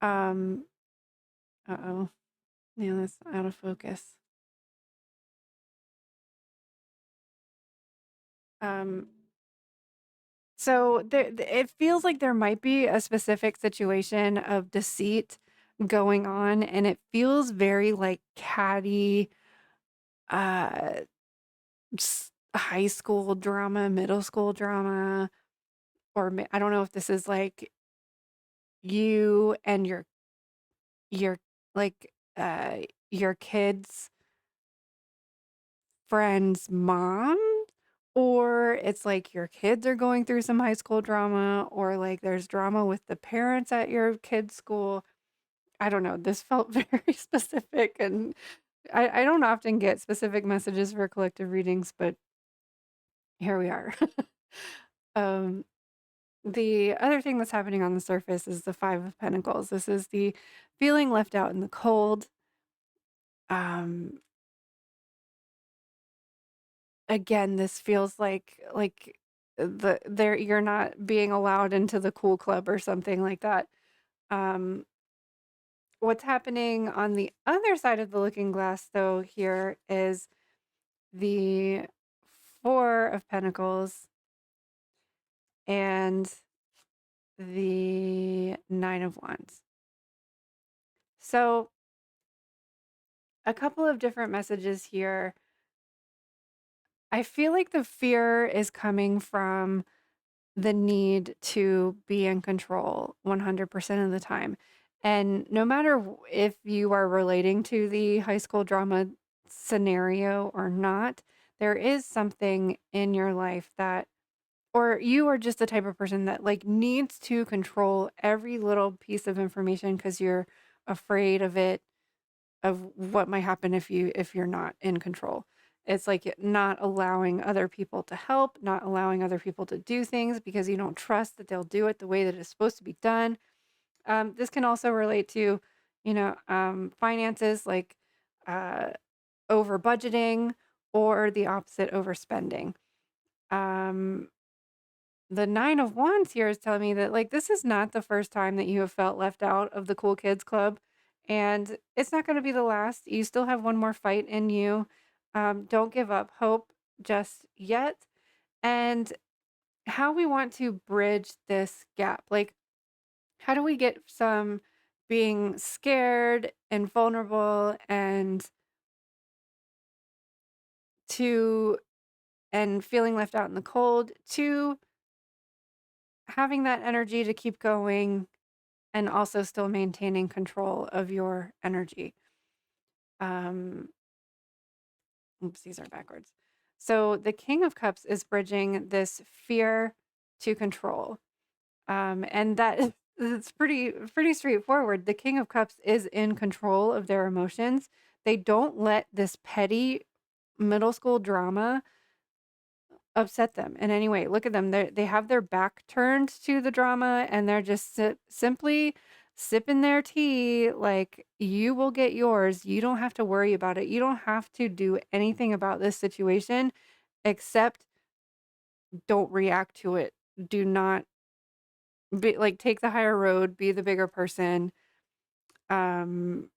A: um Uh-oh. Yeah, that's out of focus. um so it feels like there might be a specific situation of deceit going on, and it feels very like catty, uh high school drama, middle school drama, or I don't know if this is like you and your like your kids friend's mom, or it's like your kids are going through some high school drama, or like there's drama with the parents at your kid's school. I don't know. This felt very specific, and I don't often get specific messages for collective readings, but here we are. um, the other thing that's happening on the surface is the Five of Pentacles. This is the feeling left out in the cold. Um, Again, this feels like you're not being allowed into the cool club or something like that. Um, what's happening on the other side of the looking glass, though, here is the Four of Pentacles and the Nine of Wands. So, a couple of different messages here. I feel like the fear is coming from the need to be in control 100% of the time. And no matter if you are relating to the high school drama scenario or not, there is something in your life that, or you are just the type of person that like needs to control every little piece of information because you're afraid of it, of what might happen if you're not in control. It's like not allowing other people to help, not allowing other people to do things because you don't trust that they'll do it the way that it's supposed to be done. This can also relate to, finances, like uh, over budgeting, or the opposite, overspending. Um, the Nine of Wands here is telling me that like this is not the first time that you have felt left out of the cool kids club, and it's not going to be the last. You still have one more fight in you. Don't give up hope just yet. And how we want to bridge this gap, like how do we get some being scared and vulnerable to and feeling left out in the cold, to having that energy to keep going and also still maintaining control of your energy. Um, Oops, these are backwards. So the King of Cups is bridging this fear to control. And that it's pretty straightforward. The King of Cups is in control of their emotions. They don't let this petty middle school drama upset them in any way. Look at them. They have their back turned to the drama and they're just simply sipping their tea like you will get yours. You don't have to worry about it. You don't have to do anything about this situation except don't react to it. Do not be like take the higher road, be the bigger person. Um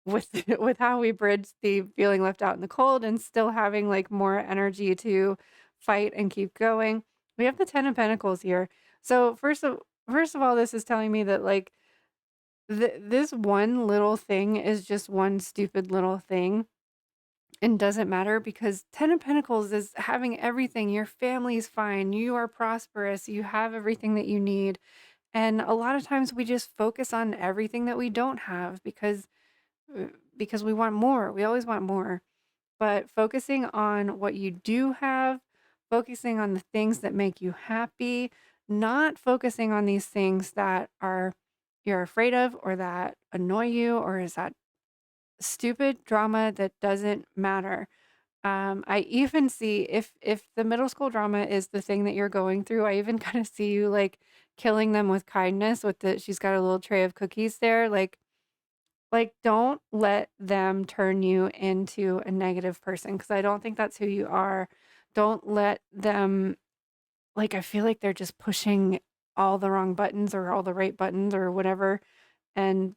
A: with with how we bridge the feeling left out in the cold and still having like more energy to fight and keep going. We have the 10 of Pentacles here. So first of all, this is telling me that like this one little thing is just one stupid little thing and doesn't matter because 10 of Pentacles is having everything. Your family's fine. You are prosperous. You have everything that you need. And a lot of times we just focus on everything that we don't have because we want more. We always want more. But focusing on what you do have, focusing on the things that make you happy, not focusing on these things that are you're afraid of or that annoy you or is that stupid drama that doesn't matter. I even see if the middle school drama is the thing that you're going through, I even kind of see you like killing them with kindness with the she's got a little tray of cookies there like, don't let them turn you into a negative person because I don't think that's who you are. Don't let them, like, I feel like they're just pushing all the wrong buttons or all the right buttons or whatever. And,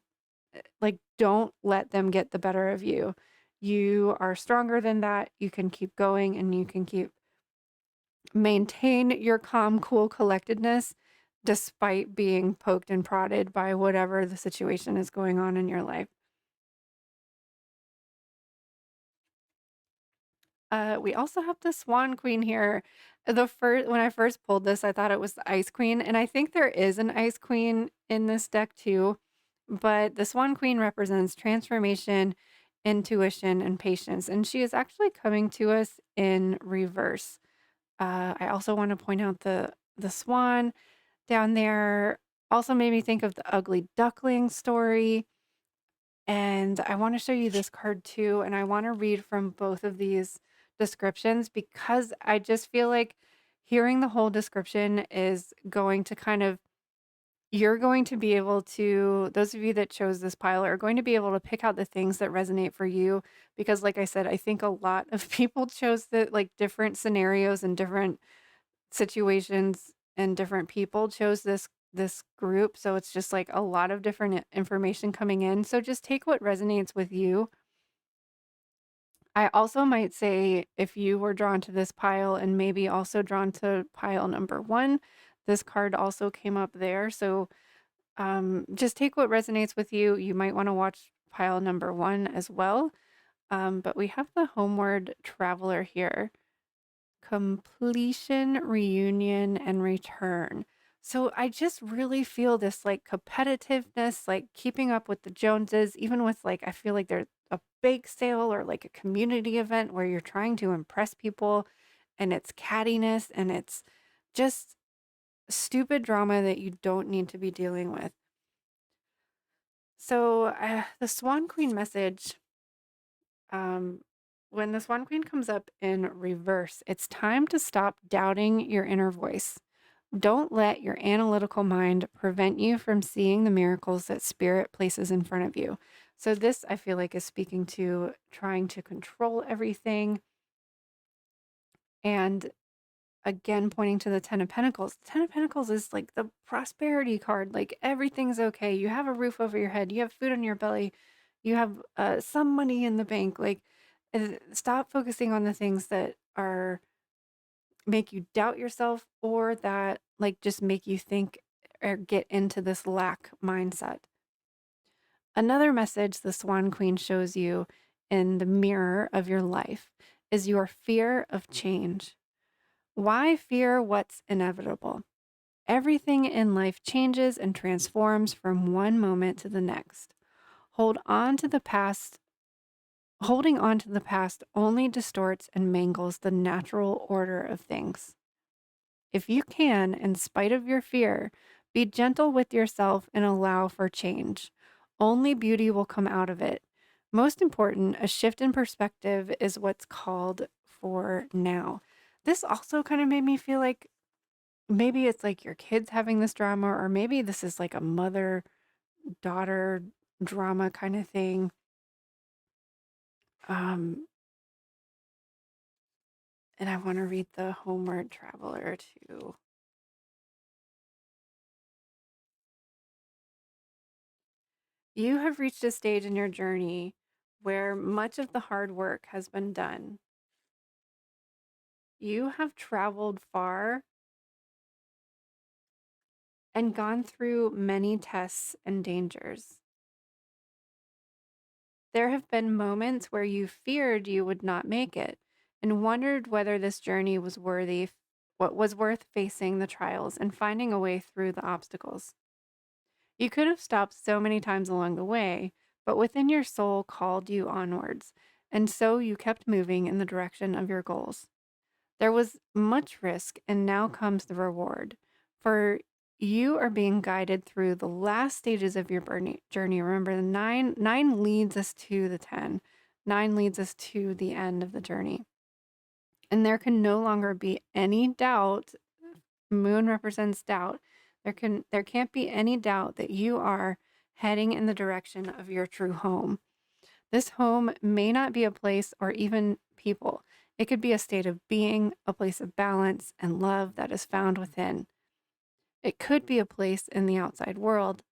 A: like, don't let them get the better of you. You are stronger than that. You can keep going and you can maintain your calm, cool collectedness despite being poked and prodded by whatever the situation is going on in your life. We also have the Swan Queen here. The first when I first pulled this, I thought it was the Ice Queen, and I think there is an Ice Queen in this deck too. But the Swan Queen represents transformation, intuition, and patience, and she is actually coming to us in reverse. I also want to point out the swan down there. Also made me think of the Ugly Duckling story. And I want to show you this card too. And I want to read from both of these descriptions because I just feel like hearing the whole description is going to kind of, you're going to be able to, those of you that chose this pile are going to be able to pick out the things that resonate for you. Because, like I said, I think a lot of people chose the like different scenarios and different situations and different people chose this group, so it's just like a lot of different information coming in, so just take what resonates with you. I also might say if you were drawn to this pile and maybe also drawn to pile number 1, this card also came up there, so just take what resonates with you. You might want to watch pile number 1 as well. But we have the Homeward Traveler here. Completion, reunion, and return. So I just really feel this like competitiveness, like keeping up with the Joneses, even with like, I feel like there's a bake sale or like a community event where you're trying to impress people and it's cattiness and it's just stupid drama that you don't need to be dealing with. So the Swan Queen message, um, when the Swan Queen comes up in reverse, it's time to stop doubting your inner voice. Don't let your analytical mind prevent you from seeing the miracles that Spirit places in front of you. So, this I feel like is speaking to trying to control everything. And again, pointing to the 10 of Pentacles. The 10 of Pentacles is like the prosperity card. Like everything's okay. You have a roof over your head, you have food on your belly, you have some money in the bank. Like, stop focusing on the things that are make you doubt yourself or that like just make you think or get into this lack mindset. Another message the Swan Queen shows you in the mirror of your life is your fear of change. Why fear what's inevitable? Everything in life changes and transforms from one moment to the next. Hold on to the past. Holding on to the past only distorts and mangles the natural order of things. If you can, in spite of your fear, Be gentle with yourself and allow for change. Only beauty will come out of it. Most important, a shift in perspective is what's called for now. This also kind of made me feel like maybe it's like your kids having this drama, or maybe this is like a mother daughter drama kind of thing. Um, and I want to read the Homeward Traveler too. You have reached a stage in your journey where much of the hard work has been done. You have traveled far and gone through many tests and dangers. There have been moments where you feared you would not make it and wondered whether this journey was what was worth facing the trials and finding a way through the obstacles. You could have stopped so many times along the way, but within your soul called you onwards, and so you kept moving in the direction of your goals. There was much risk, and now comes the reward. For you are being guided through the last stages of your journey. Remember, the nine leads us to the 10. Nine leads us to the end of the journey. And there can no longer be any doubt. Moon represents doubt. There can't be any doubt that you are heading in the direction of your true home. This home may not be a place or even people. It could be a state of being, a place of balance and love that is found within. It could be a place in the outside world,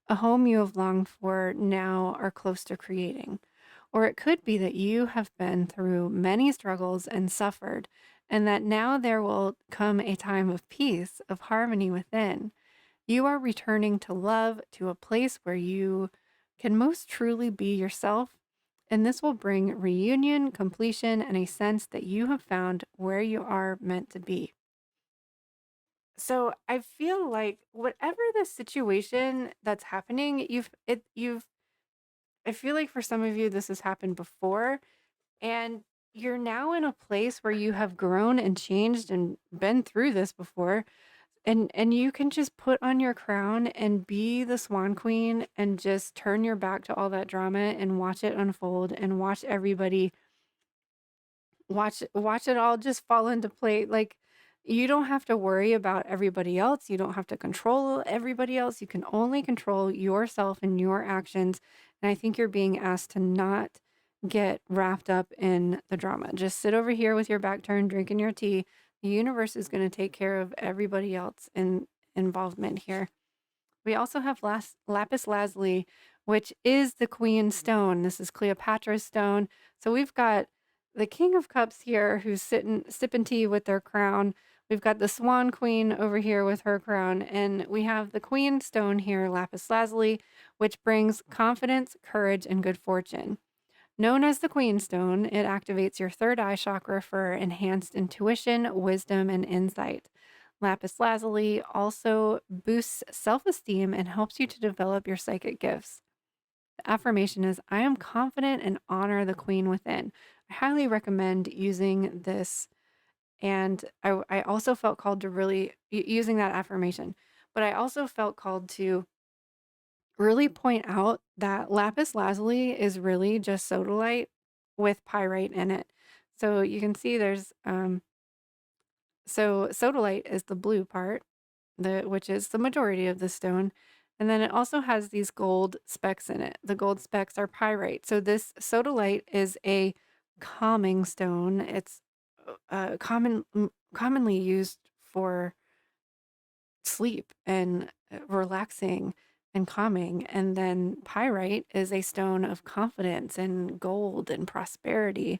A: a home you have longed for now are close to creating. Or it could be that you have been through many struggles and suffered, and that now there will come a time of peace, of harmony within. You are returning to love, to a place where you can most truly be yourself. And this will bring reunion, completion, and a sense that you have found where you are meant to be. So I feel like whatever the situation that's happening, I feel like for some of you this has happened before, and you're now in a place where you have grown and changed and been through this before, and you can just put on your crown and be the Swan Queen and just turn your back to all that drama and watch it unfold and watch it all just fall into place. Like, you don't have to worry about everybody else. You don't have to control everybody else. You can only control yourself and your actions. And I think you're being asked to not get wrapped up in the drama. Just sit over here with your back turned, drinking your tea. The universe is going to take care of everybody else in involvement here. We also have lapis lazuli, which is the queen stone. This is Cleopatra's stone. So we've got the King of Cups here who's sitting sipping tea with their crown. We've got the Swan Queen over here with her crown, and we have the Queen stone here, lapis lazuli, which brings confidence, courage, and good fortune. Known as the Queen Stone, it activates your third eye chakra for enhanced intuition, wisdom, and insight. Lapis lazuli also boosts self esteem and helps you to develop your psychic gifts. The affirmation is I am confident and honor the queen within. I highly recommend using this. And I also felt called to really using that affirmation, but I also felt called to really point out that lapis lazuli is really just sodalite with pyrite in it. So you can see there's so sodalite is the blue part, which is the majority of the stone. And then it also has these gold specks in it. The gold specks are pyrite. So this sodalite is a calming stone. It's commonly used for sleep and relaxing and calming. And then pyrite is a stone of confidence and gold and prosperity.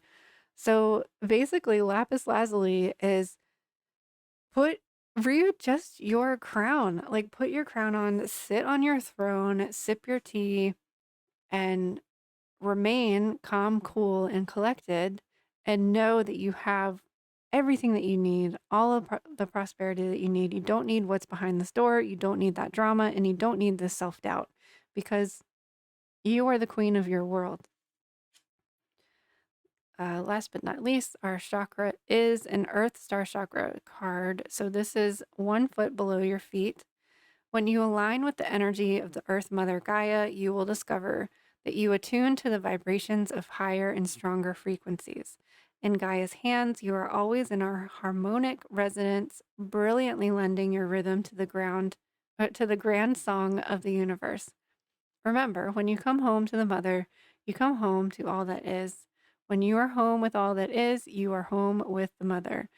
A: So basically, lapis lazuli is put readjust your crown. Like, put your crown on, sit on your throne, sip your tea, and remain calm, cool, and collected, and know that you have everything that you need, all of the prosperity that you need. You don't need what's behind this door. You don't need that drama, and you don't need this self doubt because you are the queen of your world. Last but not least, our chakra is an Earth Star Chakra card. So this is 1 foot below your feet. When you align with the energy of the Earth Mother Gaia, you will discover that you attune to the vibrations of higher and stronger frequencies. In Gaia's hands, you are always in our harmonic resonance, brilliantly lending your rhythm to to the grand song of the universe. Remember, when you come home to the Mother, you come home to all that is. When you are home with all that is, you are home with the Mother.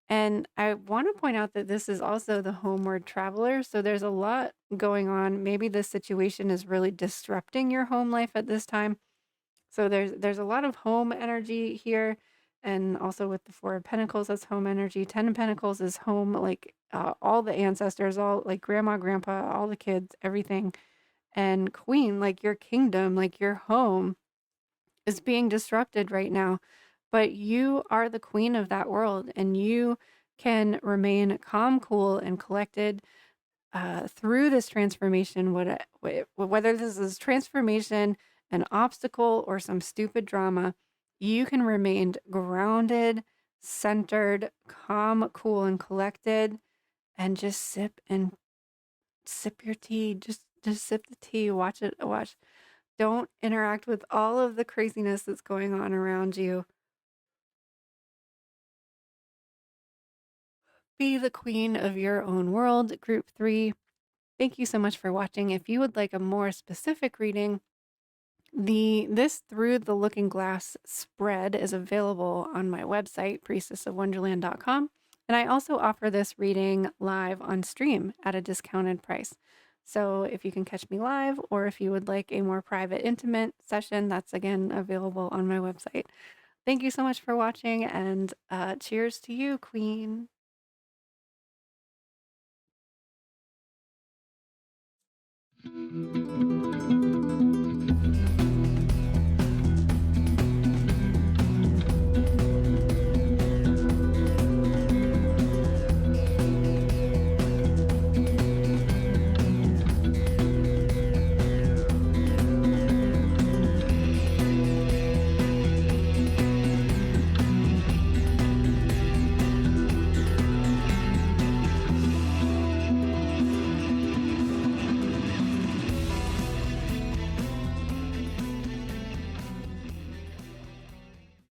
A: And I want to point out that this is also the homeward traveler. So there's a lot going on. Maybe this situation is really disrupting your home life at this time. So there's a lot of home energy here. And also with the Four of Pentacles, that's home energy. Ten of Pentacles is home, like all the ancestors, all like grandma, grandpa, all the kids, everything. And Queen, like your kingdom, like your home is being disrupted right now, but you are the queen of that world and you can remain calm, cool, and collected through this transformation. Whether this is transformation, an obstacle, or some stupid drama, you can remain grounded, centered, calm, cool, and collected, and just sip your tea. Just sip the tea. Watch it. Watch. Don't interact with all of the craziness that's going on around you. Be the queen of your own world. Group 3. Thank you so much for watching. If you would like a more specific reading, this Through the Looking Glass spread is available on my website, priestessofwonderland.com. And I also offer this reading live on stream at a discounted price. So if you can catch me live, or if you would like a more private, intimate session, that's again available on my website. Thank you so much for watching, and cheers to you, Queen.